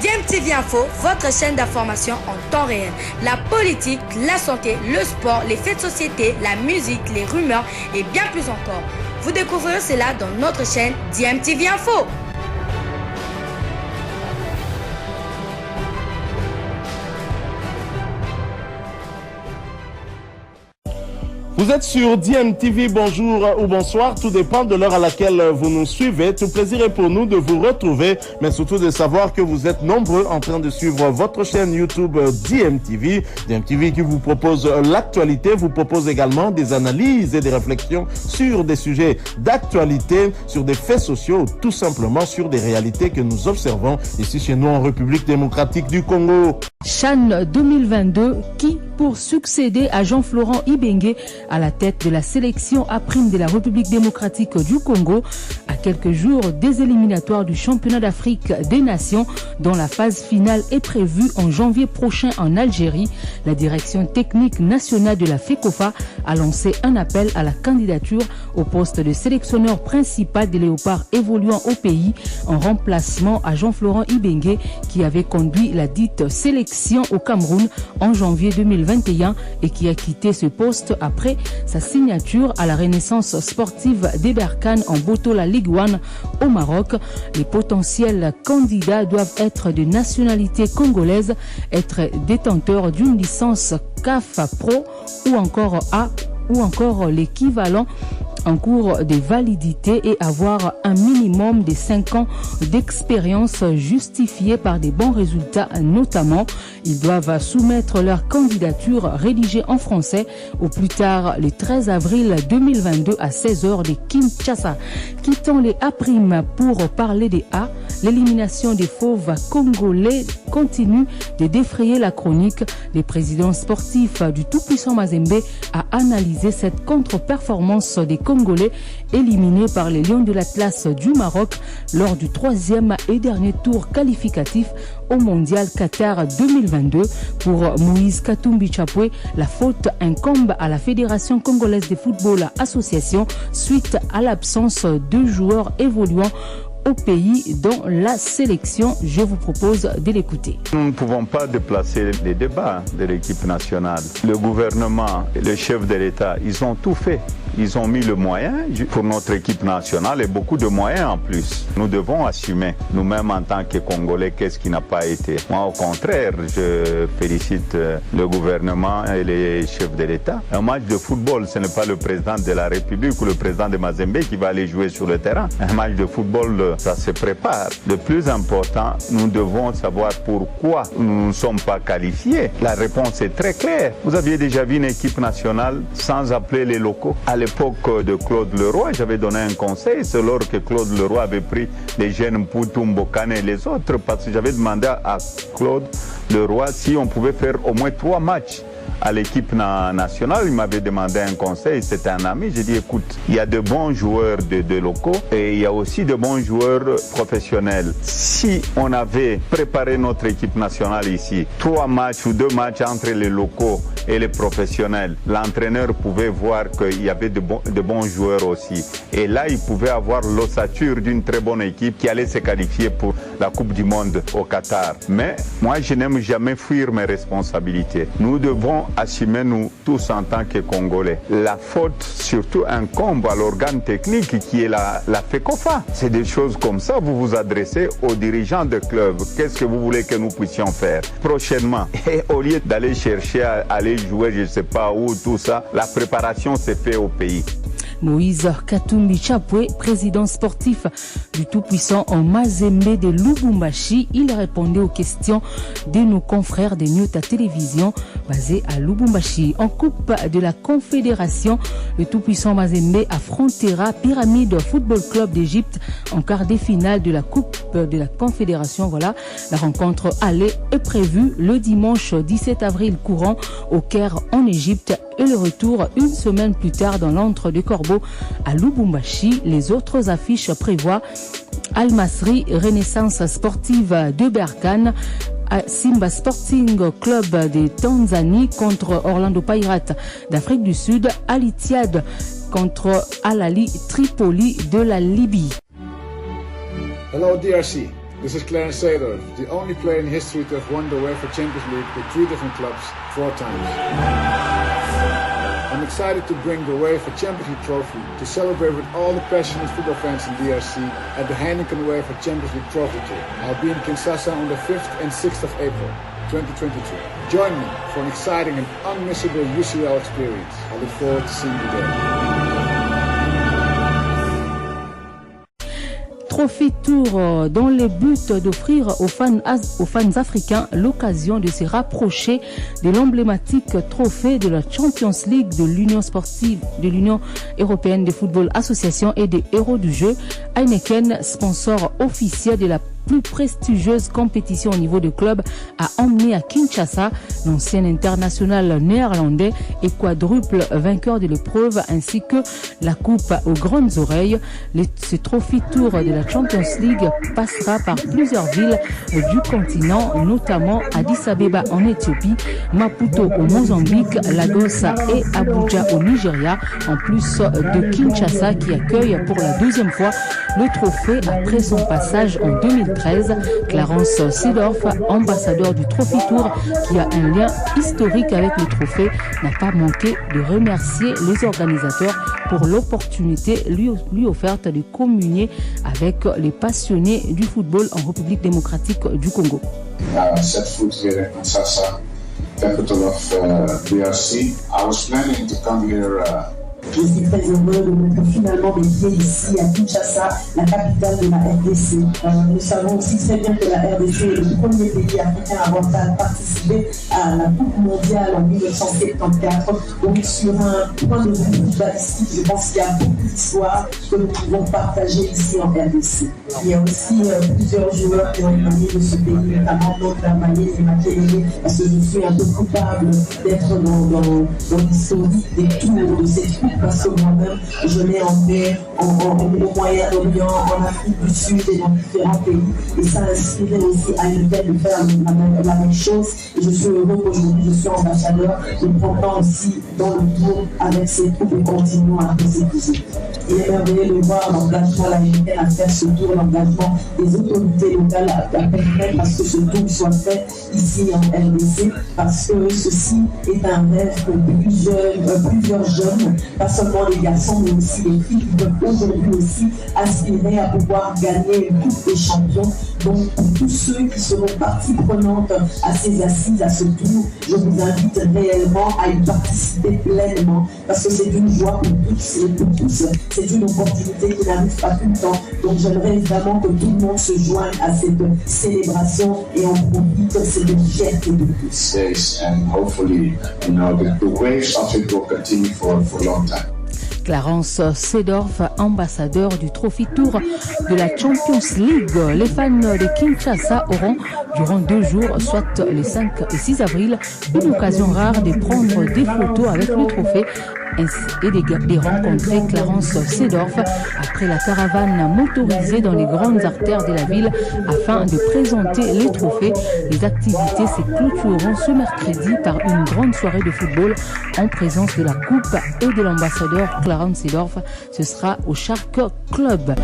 DMTV Info, votre chaîne d'information en temps réel. La politique, la santé, le sport, les faits de société, la musique, les rumeurs et bien plus encore. Vous découvrirez cela dans notre chaîne DMTV Info. Vous êtes sur DMTV, bonjour ou bonsoir, tout dépend de l'heure à laquelle vous nous suivez. Tout plaisir est pour nous de vous retrouver, mais surtout de savoir que vous êtes nombreux en train de suivre votre chaîne YouTube DMTV. DMTV qui vous propose l'actualité, vous propose également des analyses et des réflexions sur des sujets d'actualité, sur des faits sociaux, tout simplement sur des réalités que nous observons ici chez nous en République démocratique du Congo. CHAN 2022 qui, pour succéder à Jean-Florent Ibenge à la tête de la sélection A' de la République démocratique du Congo, à quelques jours des éliminatoires du championnat d'Afrique des Nations dont la phase finale est prévue en janvier prochain en Algérie, la direction technique nationale de la FECOFA a lancé un appel à la candidature au poste de sélectionneur principal des Léopards évoluant au pays en remplacement à Jean-Florent Ibenge qui avait conduit la dite sélection au Cameroun en janvier 2021 et qui a quitté ce poste après sa signature à la Renaissance sportive d'Eberkane en Botola Ligue 1 au Maroc. Les potentiels candidats doivent être de nationalité congolaise, être détenteurs d'une licence CAF Pro ou encore A ou encore l'équivalent en cours de validité et avoir un minimum de 5 ans d'expérience justifiée par des bons résultats notamment. Ils doivent soumettre leur candidature rédigée en français au plus tard le 13 avril 2022 à 16h de Kinshasa. Quittons les A' pour parler des A. L'élimination des fauves congolais continue de défrayer la chronique. Le président sportif du tout-puissant Mazembe a analysé cette contre-performance des Congolais éliminés par les Lions de l'Atlas du Maroc lors du 3e et dernier tour qualificatif au Mondial Qatar 2022. Pour Moïse Katumbi Chapwe, la faute incombe à la Fédération congolaise de football association suite à l'absence de joueurs évoluant au pays dans la sélection. Je vous propose de l'écouter. Nous ne pouvons pas déplacer les débats de l'équipe nationale. Le gouvernement et le chef de l'État, ils ont tout fait. Ils ont mis le moyen pour notre équipe nationale et beaucoup de moyens en plus. Nous devons assumer nous-mêmes en tant que Congolais qu'est-ce qui n'a pas été. Moi, au contraire, je félicite le gouvernement et les chefs de l'État. Un match de football, ce n'est pas le président de la République ou le président de Mazembe qui va aller jouer sur le terrain. Un match de football, ça se prépare. Le plus important, nous devons savoir pourquoi nous ne sommes pas qualifiés. La réponse est très claire. Vous aviez déjà vu une équipe nationale sans appeler les locaux. À l'époque de Claude Leroy, j'avais donné un conseil, c'est lors que Claude Leroy avait pris les jeunes Mputu, Mbokane et les autres, parce que j'avais demandé à Claude Leroy si on pouvait faire au moins 3 matchs à l'équipe nationale. Il m'avait demandé un conseil, c'était un ami. J'ai dit, écoute, il y a de bons joueurs de locaux et il y a aussi de bons joueurs professionnels. Si on avait préparé notre équipe nationale ici, 3 matchs ou 2 matchs entre les locaux et les professionnels, l'entraîneur pouvait voir qu'il y avait de bons joueurs aussi. Et là, il pouvait avoir l'ossature d'une très bonne équipe qui allait se qualifier pour la Coupe du Monde au Qatar. Mais moi, je n'aime jamais fuir mes responsabilités. Nous devons assumer, nous tous en tant que Congolais. La faute surtout incombe à l'organe technique qui est la FECOFA. C'est des choses comme ça, vous vous adressez aux dirigeants de club. Qu'est-ce que vous voulez que nous puissions faire prochainement? Et au lieu d'aller chercher à aller jouer, je ne sais pas où, tout ça, la préparation s'est faite au pays. Moïse Katumbi Chapwe, président sportif du tout-puissant en Mazembe de Lubumbashi, il répondait aux questions de nos confrères de Nyota Télévision basée à Lubumbashi. En Coupe de la Confédération, le tout-puissant Mazembe affrontera Pyramide Football Club d'Égypte en quart des finales de la Coupe de la Confédération. Voilà, la rencontre aller est prévue le dimanche 17 avril courant au Caire en Égypte et le retour une semaine plus tard dans l'antre de Corbeau à Lubumbashi. Les autres affiches prévoient Al Masry, Renaissance sportive de Berkane, Simba Sporting Club de Tanzanie contre Orlando Pirates d'Afrique du Sud, Al Ittihad contre Al Ahly Tripoli de la Libye. Hello DRC. This is Clarence Seedorf, the only player in history to have won the UEFA Champions League with 3 different clubs 4 times. I'm excited to bring the UEFA Champions League trophy to celebrate with all the passionate football fans in DRC at the Heineken UEFA Champions League Trophy Tour. I'll be in Kinshasa on the 5th and 6th of April, 2022. Join me for an exciting and unmissable UCL experience. I look forward to seeing you there. Trophy Tour dans le but d'offrir aux fans africains l'occasion de se rapprocher de l'emblématique trophée de la Champions League de l'Union sportive de l'Union européenne de football association et des héros du jeu. Heineken, sponsor officiel de la plus prestigieuse compétition au niveau de club, a emmené à Kinshasa l'ancien international néerlandais et quadruple vainqueur de l'épreuve ainsi que la coupe aux grandes oreilles. Ce Trophy Tour de la Champions League passera par plusieurs villes du continent, notamment Addis Abeba en Éthiopie, Maputo au Mozambique, Lagos et Abuja au Nigeria, en plus de Kinshasa qui accueille pour la deuxième fois le trophée après son passage en 2013. Clarence Seedorf, ambassadeur du Trophy Tour, qui a un lien historique avec le trophée, n'a pas manqué de remercier les organisateurs pour l'opportunité lui offerte de communier avec les passionnés du football en République démocratique du Congo. Set foot here in Kinshasa, capital of DRC. I was planning to come here. Je suis très heureux de mettre finalement des pieds ici à Kinshasa, la capitale de la RDC. Nous savons aussi très bien que la RDC est le premier pays africain à avoir participé à la Coupe mondiale en 1974. Donc sur un point de vue footballistique, je pense qu'il y a beaucoup d'histoires que nous pouvons partager ici en RDC. Il y a aussi plusieurs joueurs qui ont émané de ce pays, notamment Claude Maillet et Makelele, parce que je suis un peu coupable d'être dans l'historique des tours de cette coupe. Parce que moi-même, je l'ai emmené au Moyen-Orient, en Afrique du Sud et dans différents pays. Et ça a inspiré aussi à une tête de faire la même chose. Et je suis heureux qu'aujourd'hui, je suis ambassadeur. Je prends part aussi dans le tour avec ces troupes et continuons à persécuter. Il est merveilleux de voir l'engagement de la MNL à faire ce tour, l'engagement des autorités locales à permettre à ce que ce tour soit fait ici en RDC. Parce que ceci est un rêve que plusieurs jeunes, pas seulement les garçons, mais aussi les filles qui peuvent aujourd'hui aussi aspirer à pouvoir gagner une Coupe des champions. Donc, pour tous ceux qui seront partie prenante à ces assises, à ce tour, je vous invite réellement à y participer pleinement, parce que c'est une joie pour tous et pour tous. C'est une opportunité qui n'arrive pas tout le temps. Donc, j'aimerais vraiment que tout le monde se joigne à cette célébration et en profite. C'est une fierté de tous. And hopefully, the waves of it will continue for a long time. Clarence Seedorf, ambassadeur du Trophy Tour de la Champions League. Les fans de Kinshasa auront, durant 2 jours, soit les 5 et 6 avril, une occasion rare de prendre des photos avec le trophée et de rencontrer Clarence Seedorf après la caravane motorisée dans les grandes artères de la ville afin de présenter les trophées. Les activités se clôtureront ce mercredi par une grande soirée de football en présence de la Coupe et de l'ambassadeur Clarence Seedorf. Ce sera au Shark Club.